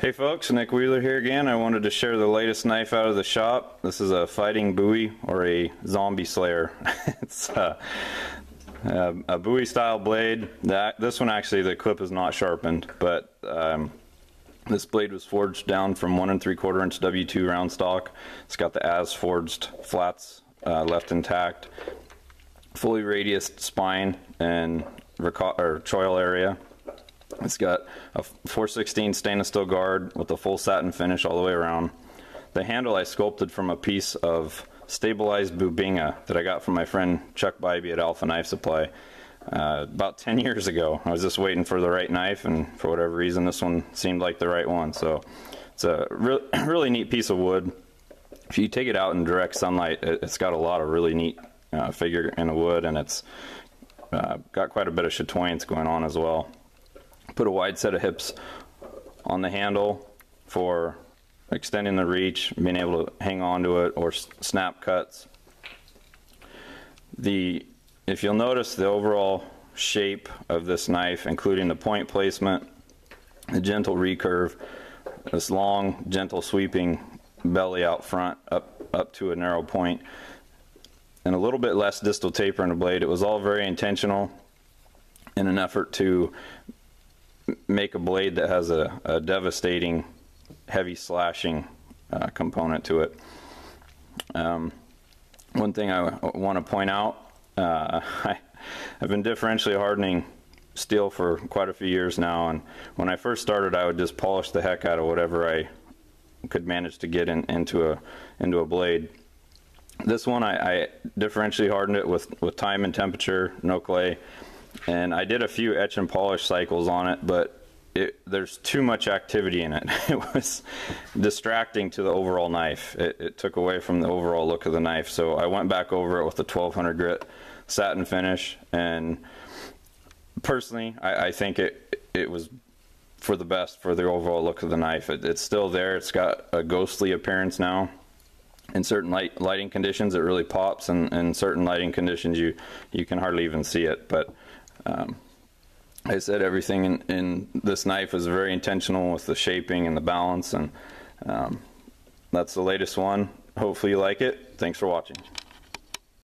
Hey folks, Nick Wheeler here again. I wanted to share the latest knife out of the shop. This is a fighting Bowie, or a zombie slayer. It's a Bowie style blade. This one actually, the clip is not sharpened, but this blade was forged down from 1 3/4 inch W2 round stock. It's got the as forged flats left intact, fully radiused spine and choil area. It's got a 4/16 stainless steel guard with a full satin finish all the way around. The handle I sculpted from a piece of stabilized Bubinga that I got from my friend Chuck Bybee at Alpha Knife Supply about 10 years ago. I was just waiting for the right knife, and for whatever reason this one seemed like the right one. So it's a really neat piece of wood. If you take it out in direct sunlight, it's got a lot of really neat figure in the wood, and it's got quite a bit of chatoyance going on as well. Put a wide set of hips on the handle for extending the reach, being able to hang on to it, or snap cuts. If you'll notice, the overall shape of this knife, including the point placement, the gentle recurve, this long, gentle sweeping belly out front up to a narrow point, and a little bit less distal taper in the blade. It was all very intentional in an effort to make a blade that has a devastating heavy slashing component to it. One thing I want to point out, I've been differentially hardening steel for quite a few years now, and when I first started I would just polish the heck out of whatever I could manage to get into a blade. This one I differentially hardened it with time and temperature, no clay. And I did a few etch and polish cycles on it, but there's too much activity in it. It was distracting to the overall knife. It took away from the overall look of the knife. So I went back over it with the 1200 grit satin finish, and personally I think it was for the best for the overall look of the knife. It's still there. It's got a ghostly appearance now. In certain lighting conditions it really pops, and in certain lighting conditions you can hardly even see it. But I said everything in this knife is very intentional with the shaping and the balance, and that's the latest one. Hopefully you like it. Thanks for watching.